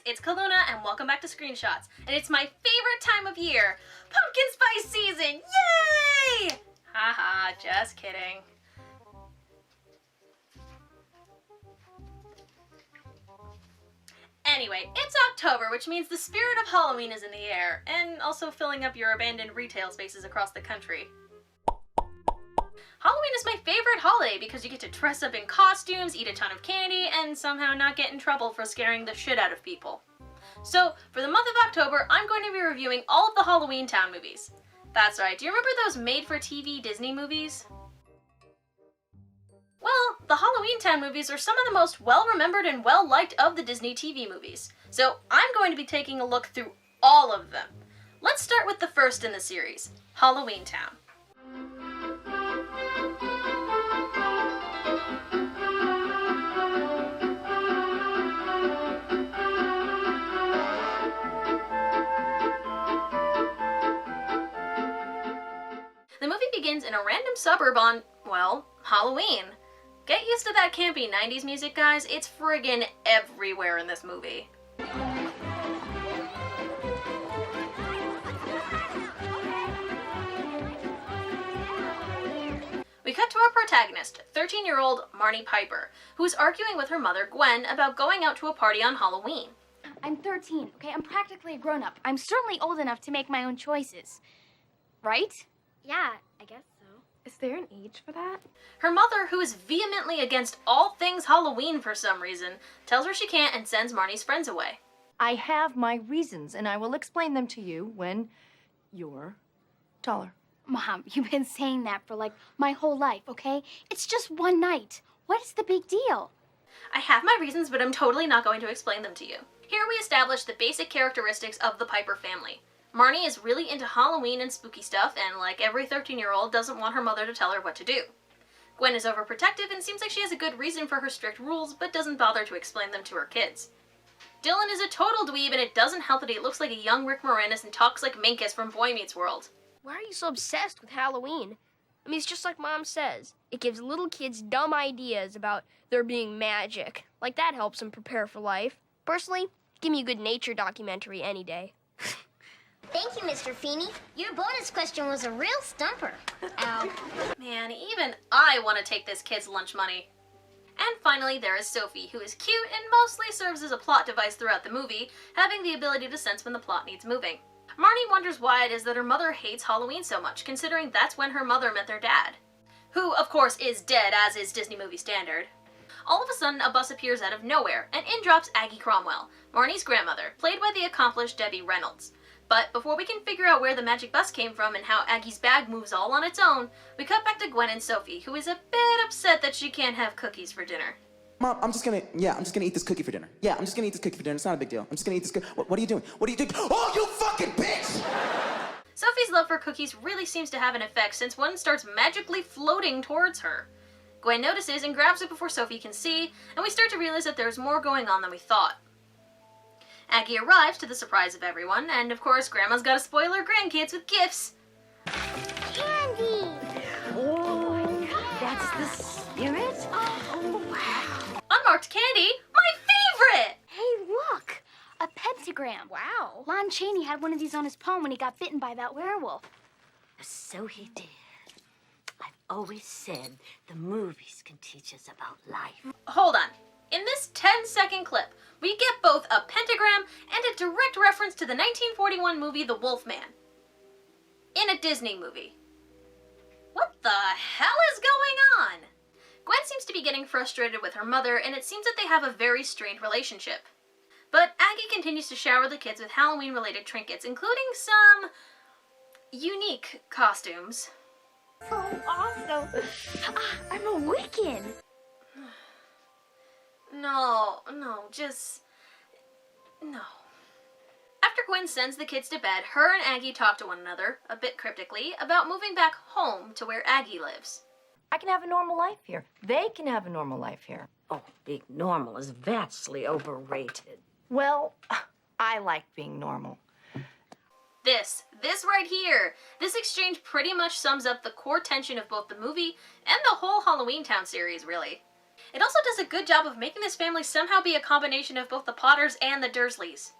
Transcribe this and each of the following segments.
it's Calluna and welcome back to Screenshots. And it's my favorite time of year, pumpkin spice season! Yay! Haha, just kidding. Anyway, it's October, which means the spirit of Halloween is in the air, and also filling up your abandoned retail spaces across the country. Halloween is my favorite holiday because you get to dress up in costumes, eat a ton of candy, and somehow not get in trouble for scaring the shit out of people. So, for the month of October, I'm going to be reviewing all of the Halloweentown movies. That's right, do you remember those made-for-TV Disney movies? Well, the Halloweentown movies are some of the most well-remembered and well-liked of the Disney TV movies, so I'm going to be taking a look through all of them. Let's start with the first in the series, Halloweentown. The movie begins in a random suburb on, well, Halloween. Get used to that campy 90s music, guys. It's friggin' everywhere in this movie. We cut to our protagonist, 13-year-old Marnie Piper, who is arguing with her mother, Gwen, about going out to a party on Halloween. I'm 13, okay? I'm practically a grown-up. I'm certainly old enough to make my own choices. Right? Yeah, I guess so. Is there an age for that? Her mother, who is vehemently against all things Halloween for some reason, tells her she can't and sends Marnie's friends away. I have my reasons, and I will explain them to you when you're taller. Mom, you've been saying that for, like, my whole life, okay? It's just one night. What is the big deal? I have my reasons, but I'm totally not going to explain them to you. Here we establish the basic characteristics of the Piper family. Marnie is really into Halloween and spooky stuff, and like every 13-year-old, doesn't want her mother to tell her what to do. Gwen is overprotective and seems like she has a good reason for her strict rules, but doesn't bother to explain them to her kids. Dylan is a total dweeb, and it doesn't help that he looks like a young Rick Moranis and talks like Minkus from Boy Meets World. Why are you so obsessed with Halloween? I mean, it's just like Mom says. It gives little kids dumb ideas about there being magic. Like that helps them prepare for life. Personally, give me a good nature documentary any day. Thank you, Mr. Feeney. Your bonus question was a real stumper. Ow. Man, even I want to take this kid's lunch money. And finally, there is Sophie, who is cute and mostly serves as a plot device throughout the movie, having the ability to sense when the plot needs moving. Marnie wonders why it is that her mother hates Halloween so much, considering that's when her mother met their dad. Who, of course, is dead, as is Disney movie standard. All of a sudden, a bus appears out of nowhere, and in drops Aggie Cromwell, Marnie's grandmother, played by the accomplished Debbie Reynolds. But before we can figure out where the magic bus came from and how Aggie's bag moves all on its own, we cut back to Gwen and Sophie, who is a bit upset that she can't have cookies for dinner. Mom, I'm just gonna eat this cookie for dinner. Yeah, I'm just gonna eat this cookie for dinner. It's not a big deal. I'm just gonna eat this cookie. What are you doing? What are you doing? Oh, you fucking bitch! Sophie's love for cookies really seems to have an effect since one starts magically floating towards her. Gwen notices and grabs it before Sophie can see, and we start to realize that there's more going on than we thought. Aggie arrives to the surprise of everyone, and of course, Grandma's gotta spoil her grandkids with gifts. Candy! Oh, that's the spirit? Oh, wow. Unmarked candy? My favorite! Hey, look! A pentagram. Wow. Lon Chaney had one of these on his palm when he got bitten by that werewolf. So he did. I've always said the movies can teach us about life. Hold on. In this 10-second clip, we get both a pentagram and a direct reference to the 1941 movie The Wolf Man. In a Disney movie. What the hell is going on? Gwen seems to be getting frustrated with her mother, and it seems that they have a very strained relationship. But Aggie continues to shower the kids with Halloween-related trinkets, including some unique costumes. Oh, awesome. I'm a Wiccan. No, After Gwen sends the kids to bed, her and Aggie talk to one another, a bit cryptically, about moving back home to where Aggie lives. I can have a normal life here. They can have a normal life here. Oh, being normal is vastly overrated. Well, I like being normal. This right here, this exchange pretty much sums up the core tension of both the movie and the whole Halloweentown series, really. It also does a good job of making this family somehow be a combination of both the Potters and the Dursleys.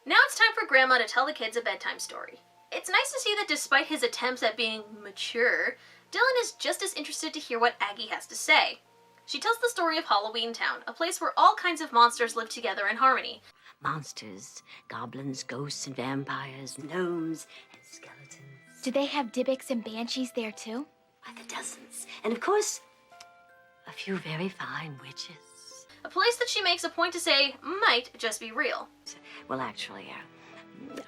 Now it's time for Grandma to tell the kids a bedtime story. It's nice to see that despite his attempts at being mature, Dylan is just as interested to hear what Aggie has to say. She tells the story of Halloweentown, a place where all kinds of monsters live together in harmony. Monsters, goblins, ghosts, and vampires, gnomes, and skeletons. Do they have Dybbuk's and Banshees there too? By the dozens. And of course, a few very fine witches. A place that she makes a point to say might just be real. Well, actually,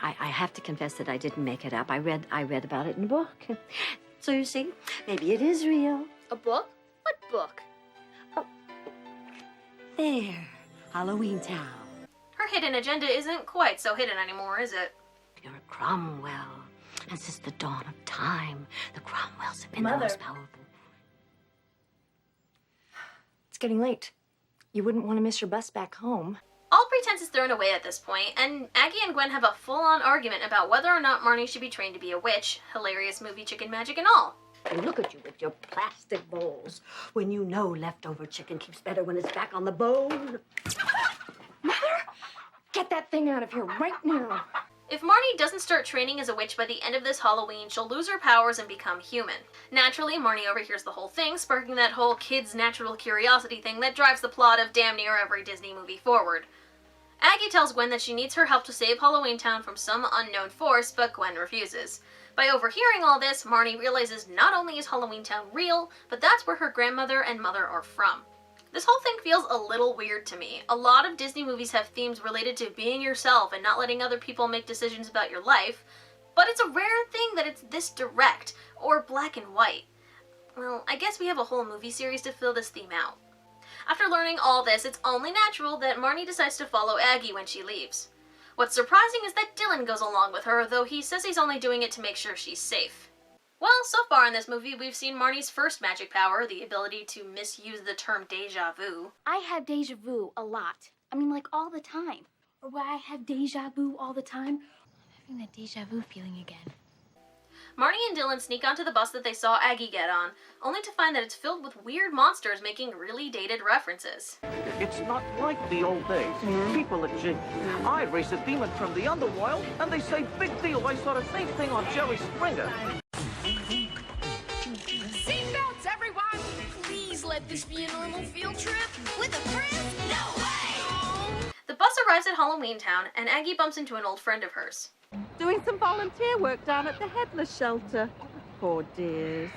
I have to confess that I didn't make it up. I read about it in a book. So you see, maybe it is real. A book? What book? There, Halloweentown. Her hidden agenda isn't quite so hidden anymore, is it? You're a Cromwell. And since the dawn of time, the Cromwells have been Mother. the most powerful. It's getting late. You wouldn't want to miss your bus back home. All pretense is thrown away at this point, and Aggie and Gwen have a full-on argument about whether or not Marnie should be trained to be a witch, hilarious movie chicken magic and all. And look at you with your plastic bowls. When you know leftover chicken keeps better when it's back on the bone. Mother, get that thing out of here right now. If Marnie doesn't start training as a witch by the end of this Halloween, she'll lose her powers and become human. Naturally, Marnie overhears the whole thing, sparking that whole kid's natural curiosity thing that drives the plot of damn near every Disney movie forward. Aggie tells Gwen that she needs her help to save Halloweentown from some unknown force, but Gwen refuses. By overhearing all this, Marnie realizes not only is Halloweentown real, but that's where her grandmother and mother are from. This whole thing feels a little weird to me. A lot of Disney movies have themes related to being yourself and not letting other people make decisions about your life, but it's a rare thing that it's this direct, or black and white. Well, I guess we have a whole movie series to fill this theme out. After learning all this, it's only natural that Marnie decides to follow Aggie when she leaves. What's surprising is that Dylan goes along with her, though he says he's only doing it to make sure she's safe. Well, so far in this movie, we've seen Marnie's first magic power, the ability to misuse the term deja vu. I have deja vu a lot. I mean, like all the time. Or why I have deja vu all the time. I'm having that deja vu feeling again. Marnie and Dylan sneak onto the bus that they saw Aggie get on, only to find that it's filled with weird monsters making really dated references. It's not like the old days. People at G. I race a demon from the underworld, and they say, big deal, I saw the same thing on Jerry Springer. Seatbelts, everyone! Please let this be a normal field trip. With a friend? No way! The bus arrives at Halloweentown, and Aggie bumps into an old friend of hers. Doing some volunteer work down at the headless shelter. Poor dears.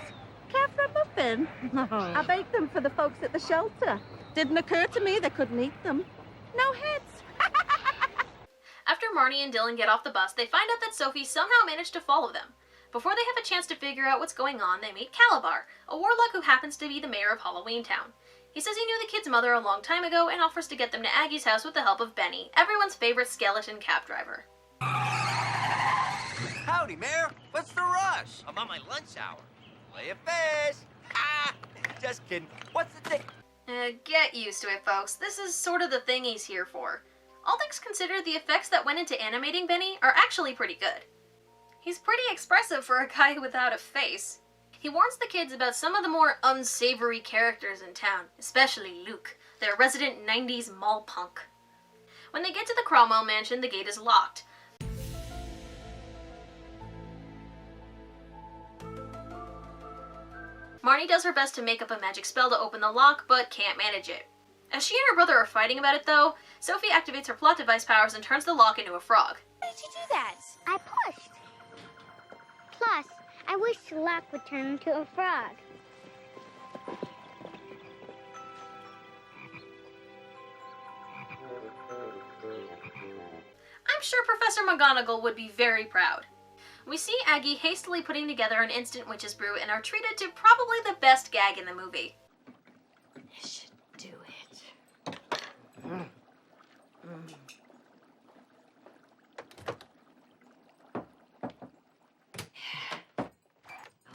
Care for a muffin? I baked them for the folks at the shelter. Didn't occur to me they couldn't eat them. No heads. After Marnie and Dylan get off the bus, they find out that Sophie somehow managed to follow them. Before they have a chance to figure out what's going on, they meet Calabar, a warlock who happens to be the mayor of Halloweentown. He says he knew the kid's mother a long time ago and offers to get them to Aggie's house with the help of Benny, everyone's favorite skeleton cab driver. Howdy, Mayor. What's the rush? I'm on my lunch hour. Play it fast. Ah, just kidding. What's the thing? Get used to it, folks. This is sort of the thing he's here for. All things considered, the effects that went into animating Benny are actually pretty good. He's pretty expressive for a guy without a face. He warns the kids about some of the more unsavory characters in town, especially Luke, their resident 90s mall punk. When they get to the Cromwell mansion, the gate is locked. Marnie does her best to make up a magic spell to open the lock, but can't manage it. As she and her brother are fighting about it though, Sophie activates her plot device powers and turns the lock into a frog. How did you do that? I pushed. Plus, I wish the lock would turn into a frog. I'm sure Professor McGonagall would be very proud. We see Aggie hastily putting together an instant witch's brew and are treated to probably the best gag in the movie. This should do it.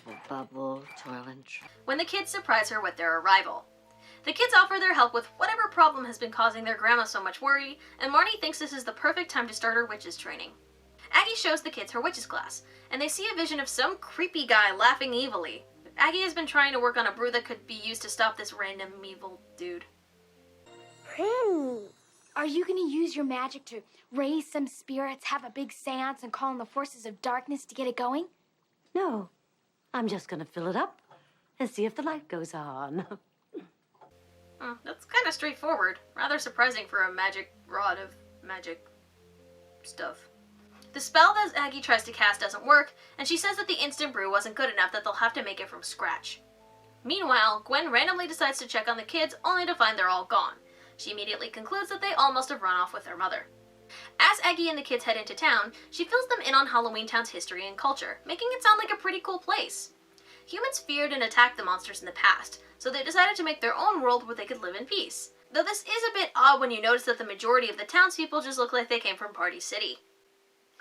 Bubble, bubble, toil and trouble. When the kids surprise her with their arrival. The kids offer their help with whatever problem has been causing their grandma so much worry, and Marnie thinks this is the perfect time to start her witches training. Aggie shows the kids her witches class, and they see a vision of some creepy guy laughing evilly. Aggie has been trying to work on a brew that could be used to stop this random evil dude. Are you gonna use your magic to raise some spirits, have a big seance, and call in the forces of darkness to get it going? No, I'm just gonna fill it up and see if the light goes on. That's kind of straightforward. Rather surprising for a magic rod of magic stuff. The spell that Aggie tries to cast doesn't work, and she says that the instant brew wasn't good enough, that they'll have to make it from scratch. Meanwhile, Gwen randomly decides to check on the kids, only to find they're all gone. She immediately concludes that they all must have run off with their mother. As Aggie and the kids head into town, she fills them in on Halloweentown's history and culture, making it sound like a pretty cool place. Humans feared and attacked the monsters in the past, so they decided to make their own world where they could live in peace. Though this is a bit odd when you notice that the majority of the townspeople just look like they came from Party City.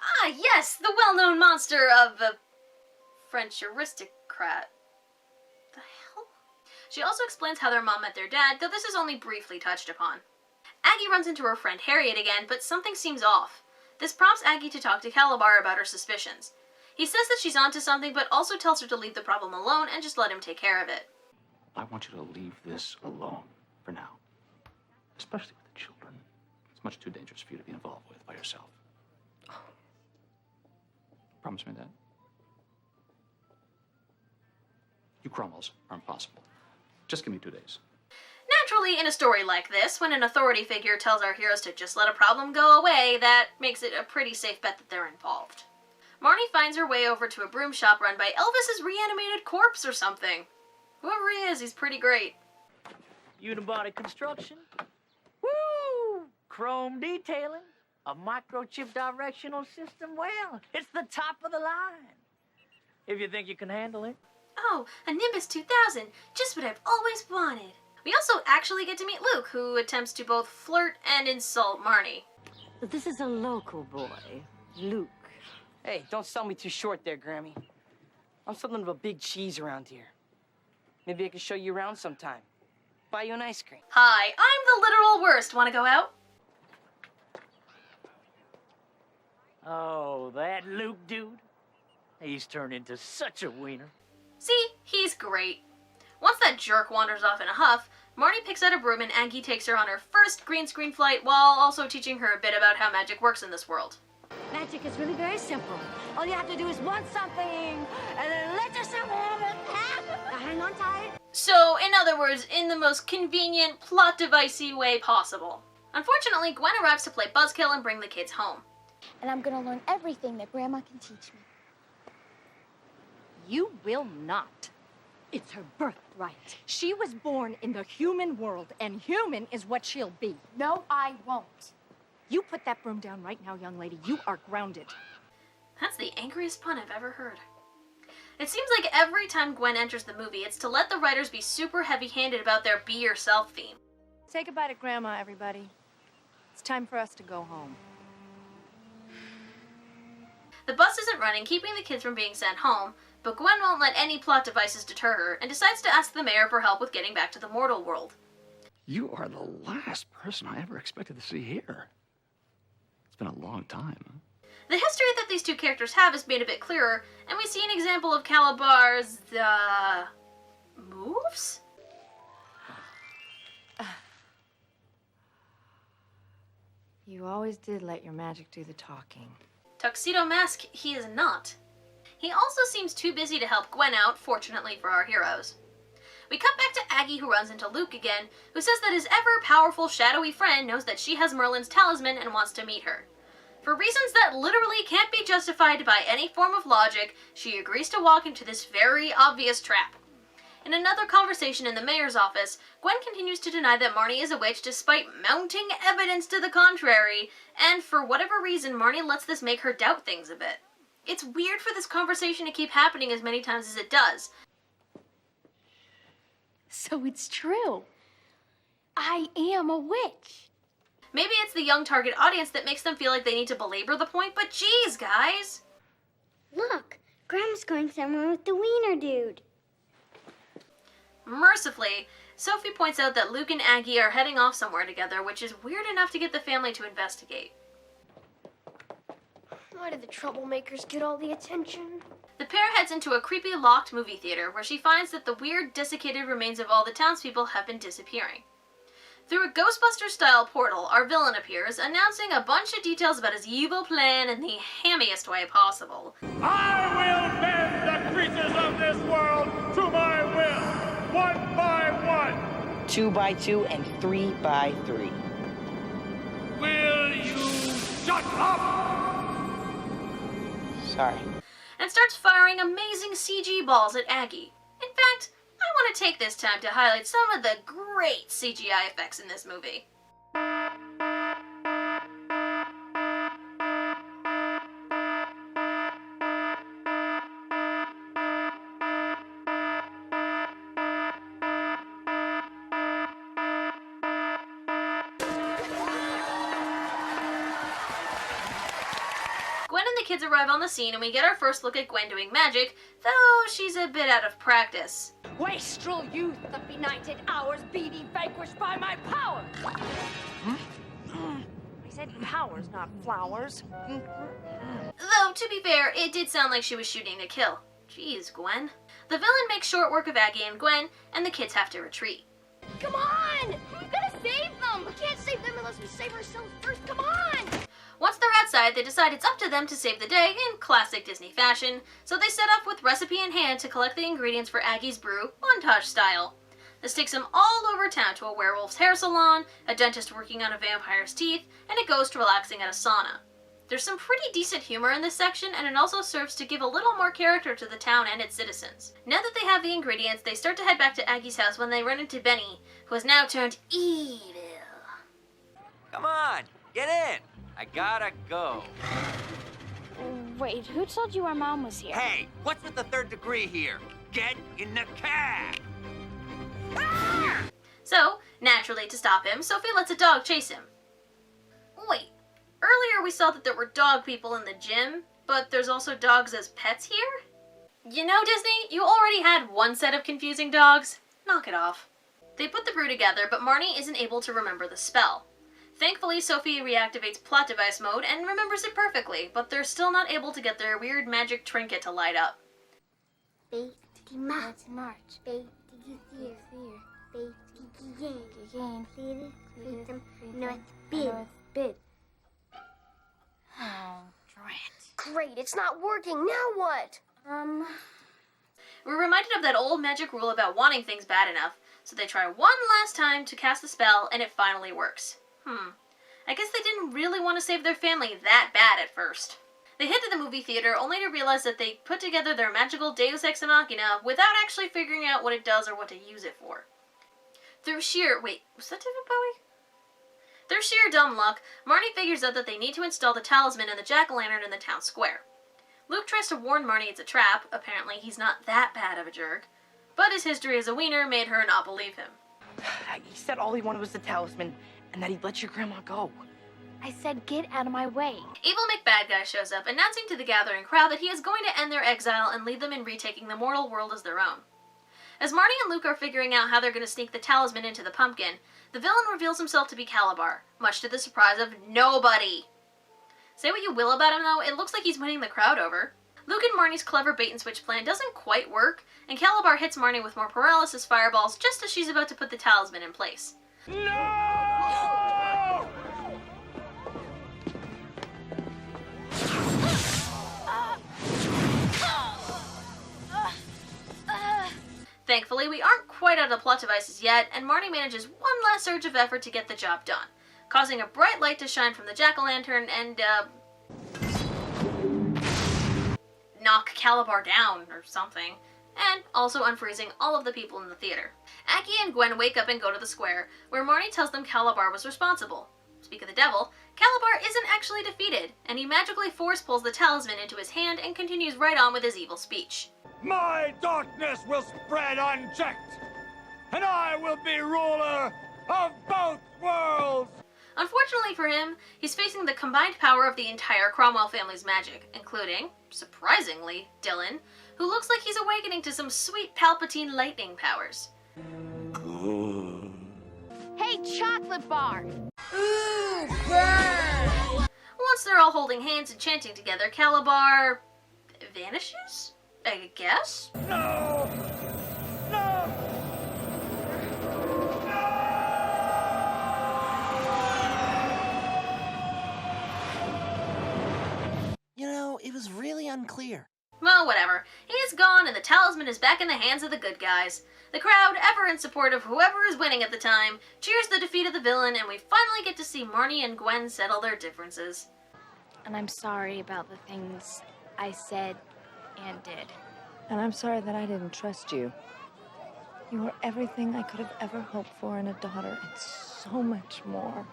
Ah, yes, the well-known monster of a French aristocrat. The hell? She also explains how their mom met their dad, though this is only briefly touched upon. Aggie runs into her friend Harriet again, but something seems off. This prompts Aggie to talk to Calabar about her suspicions. He says that she's onto something, but also tells her to leave the problem alone and just let him take care of it. I want you to leave this alone for now. Especially with the children. It's much too dangerous for you to be involved with by yourself. Promise me that. You Cromwells are impossible. Just give me 2 days. Naturally, in a story like this, when an authority figure tells our heroes to just let a problem go away, that makes it a pretty safe bet that they're involved. Marnie finds her way over to a broom shop run by Elvis's reanimated corpse or something. Whoever he is, he's pretty great. Unibody construction. Woo! Chrome detailing. A microchip directional system. Well, it's the top of the line. If you think you can handle it. Oh, a Nimbus 2000. Just what I've always wanted. We also actually get to meet Luke, who attempts to both flirt and insult Marnie. This is a local boy, Luke. Hey, don't sell me too short there, Grammy. I'm something of a big cheese around here. Maybe I can show you around sometime. Buy you an ice cream. Hi, I'm the literal worst. Want to go out? Oh, that Luke dude? He's turned into such a wiener. See, he's great. Once that jerk wanders off in a huff, Marnie picks out a broom and Aggie takes her on her first green screen flight while also teaching her a bit about how magic works in this world. Magic is really very simple. All you have to do is want something, and then let yourself have it. Now hang on tight. So, in other words, in the most convenient, plot devicey way possible. Unfortunately, Gwen arrives to play Buzzkill and bring the kids home. And I'm gonna learn everything that Grandma can teach me. You will not. It's her birthright. She was born in the human world, and human is what she'll be. No, I won't. You put that broom down right now, young lady. You are grounded. That's the angriest pun I've ever heard. It seems like every time Gwen enters the movie, it's to let the writers be super heavy-handed about their be yourself theme. Say goodbye to Grandma, everybody. It's time for us to go home. The bus isn't running, keeping the kids from being sent home, but Gwen won't let any plot devices deter her and decides to ask the mayor for help with getting back to the mortal world. You are the last person I ever expected to see here. It's been a long time. The history that these two characters have is made a bit clearer, and we see an example of Calabar's, moves? You always did let your magic do the talking. Tuxedo Mask, he is not. He also seems too busy to help Gwen out, fortunately for our heroes. We cut back to Aggie, who runs into Luke again, who says that his ever-powerful, shadowy friend knows that she has Merlin's talisman and wants to meet her. For reasons that literally can't be justified by any form of logic, she agrees to walk into this very obvious trap. In another conversation in the mayor's office, Gwen continues to deny that Marnie is a witch despite mounting evidence to the contrary, and for whatever reason, Marnie lets this make her doubt things a bit. It's weird for this conversation to keep happening as many times as it does. So it's true. I am a witch. Maybe it's the young target audience that makes them feel like they need to belabor the point, but geez, guys! Look, Grandma's going somewhere with the wiener dude. Mercifully, Sophie points out that Luke and Aggie are heading off somewhere together, which is weird enough to get the family to investigate. Why did the troublemakers get all the attention? The pair heads into a creepy locked movie theater where she finds that the weird desiccated remains of all the townspeople have been disappearing. Through a Ghostbuster-style portal, our villain appears, announcing a bunch of details about his evil plan in the hammiest way possible. I will bend the creatures of this world to my will, 1 by 1. 2 by 2 and 3 by 3. Will you shut up? Sorry. And starts firing amazing CG balls at Aggie. In fact, I want to take this time to highlight some of the great CGI effects in this movie. Gwen and the kids arrive on the scene and we get our first look at Gwen doing magic, though she's a bit out of practice. Wastrel youth of benighted hours, be thee vanquished by my power! I said powers, not flowers. Though, to be fair, it did sound like she was shooting to kill. Jeez, Gwen. The villain makes short work of Aggie and Gwen, and the kids have to retreat. Come on! We gotta save them! We can't save them unless we save ourselves first. Come on! Once they're outside, they decide it's up to them to save the day in classic Disney fashion, so they set off with recipe in hand to collect the ingredients for Aggie's brew, montage style. This takes them all over town to a werewolf's hair salon, a dentist working on a vampire's teeth, and a ghost relaxing at a sauna. There's some pretty decent humor in this section, and it also serves to give a little more character to the town and its citizens. Now that they have the ingredients, they start to head back to Aggie's house when they run into Benny, who has now turned evil. Come on, get in. I gotta go. Wait, who told you our mom was here? Hey, what's with the 3rd degree here? Get in the cab. So, naturally, to stop him, Sophie lets a dog chase him. Wait, earlier we saw that there were dog people in the gym, but there's also dogs as pets here? You know, Disney, you already had one set of confusing dogs. Knock it off. They put the brew together, but Marnie isn't able to remember the spell. Thankfully, Sophie reactivates plot device mode and remembers it perfectly, but they're still not able to get their weird magic trinket to light up. March. North Bid. Oh, drat. Great, it's not working. Now what? We're reminded of that old magic rule about wanting things bad enough, so they try one last time to cast the spell, and it finally works. I guess they didn't really want to save their family that bad at first. They head to the movie theater only to realize that they put together their magical Deus Ex Machina without actually figuring out what it does or what to use it for. Through sheer... wait, was that David Bowie? Through sheer dumb luck, Marnie figures out that they need to install the talisman in the jack-o'-lantern in the town square. Luke tries to warn Marnie it's a trap. Apparently he's not that bad of a jerk. But his history as a wiener made her not believe him. He said all he wanted was the talisman and that he'd let your grandma go. I said get out of my way. Evil McBadguy shows up, announcing to the gathering crowd that he is going to end their exile and lead them in retaking the mortal world as their own. As Marnie and Luke are figuring out how they're going to sneak the talisman into the pumpkin, the villain reveals himself to be Calabar, much to the surprise of nobody. Say what you will about him though, it looks like he's winning the crowd over. Luke and Marnie's clever bait-and-switch plan doesn't quite work, and Calabar hits Marnie with more paralysis fireballs just as she's about to put the talisman in place. No! Thankfully, we aren't quite out of plot devices yet, and Marnie manages one last surge of effort to get the job done, causing a bright light to shine from the jack-o'-lantern and, knock Calabar down or something, and also unfreezing all of the people in the theater. Aggie and Gwen wake up and go to the square, where Marnie tells them Calabar was responsible. Speak of the devil, Calabar isn't actually defeated, and he magically force pulls the talisman into his hand and continues right on with his evil speech. My darkness will spread unchecked, and I will be ruler of both worlds! Unfortunately for him, he's facing the combined power of the entire Cromwell family's magic, including, surprisingly, Dylan, who looks like he's awakening to some sweet Palpatine lightning powers. Hey, chocolate bar! Ooh, burn! Once they're all holding hands and chanting together, Calabar vanishes? I guess? No! No! You know, it was really unclear. Well, whatever. He's gone and the talisman is back in the hands of the good guys. The crowd, ever in support of whoever is winning at the time, cheers the defeat of the villain, and we finally get to see Marnie and Gwen settle their differences. And I'm sorry about the things I said and did. And I'm sorry that I didn't trust you. You were everything I could have ever hoped for in a daughter, and so much more.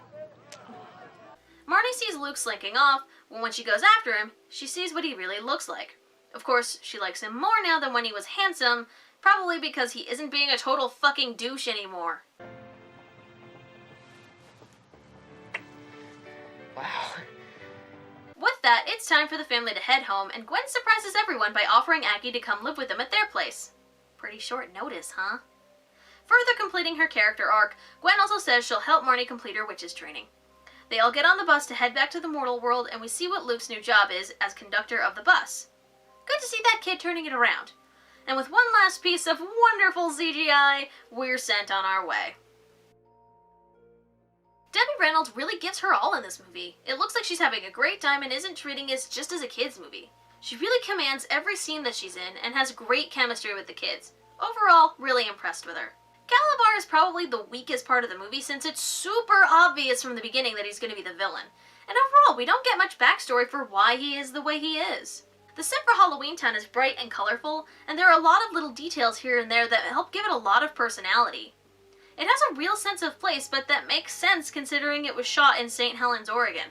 Marnie sees Luke slinking off, but when she goes after him, she sees what he really looks like. Of course, she likes him more now than when he was handsome, probably because he isn't being a total fucking douche anymore. Wow. With that, it's time for the family to head home, and Gwen surprises everyone by offering Aggie to come live with them at their place. Pretty short notice, huh? Further completing her character arc, Gwen also says she'll help Marnie complete her witches training. They all get on the bus to head back to the mortal world, and we see what Luke's new job is as conductor of the bus. Good to see that kid turning it around. And with one last piece of wonderful CGI, we're sent on our way. Debbie Reynolds really gives her all in this movie. It looks like she's having a great time and isn't treating it just as a kid's movie. She really commands every scene that she's in and has great chemistry with the kids. Overall, really impressed with her. Calabar is probably the weakest part of the movie since it's super obvious from the beginning that he's going to be the villain. And overall, we don't get much backstory for why he is the way he is. The set for Halloweentown is bright and colorful, and there are a lot of little details here and there that help give it a lot of personality. It has a real sense of place, but that makes sense considering it was shot in St. Helens, Oregon.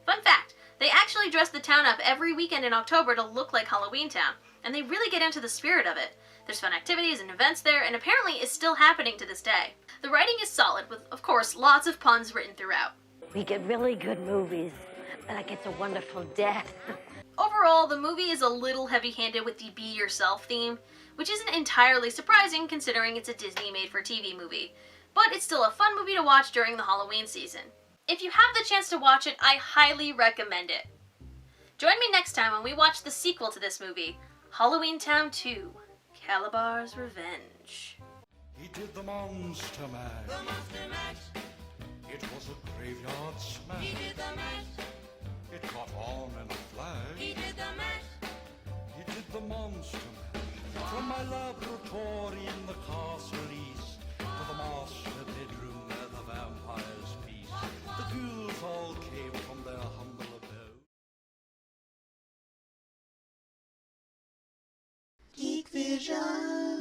Fun fact, they actually dress the town up every weekend in October to look like Halloweentown, and they really get into the spirit of it. There's fun activities and events there, and apparently is still happening to this day. The writing is solid, with, of course, lots of puns written throughout. We get really good movies, like It's a Wonderful Death. Overall, the movie is a little heavy-handed with the Be Yourself theme, which isn't entirely surprising considering it's a Disney made-for-TV movie, but it's still a fun movie to watch during the Halloween season. If you have the chance to watch it, I highly recommend it. Join me next time when we watch the sequel to this movie, Halloweentown 2, Calabar's Revenge. He did the monster mash. The monster mash. It was a graveyard smash. He did the mash. It caught on in a flash. He did the mash. He did the monster mash. From my laboratory in the castle east to the master bedroom where the vampires feast. The ghouls all came from their humble abode. Geek Vision.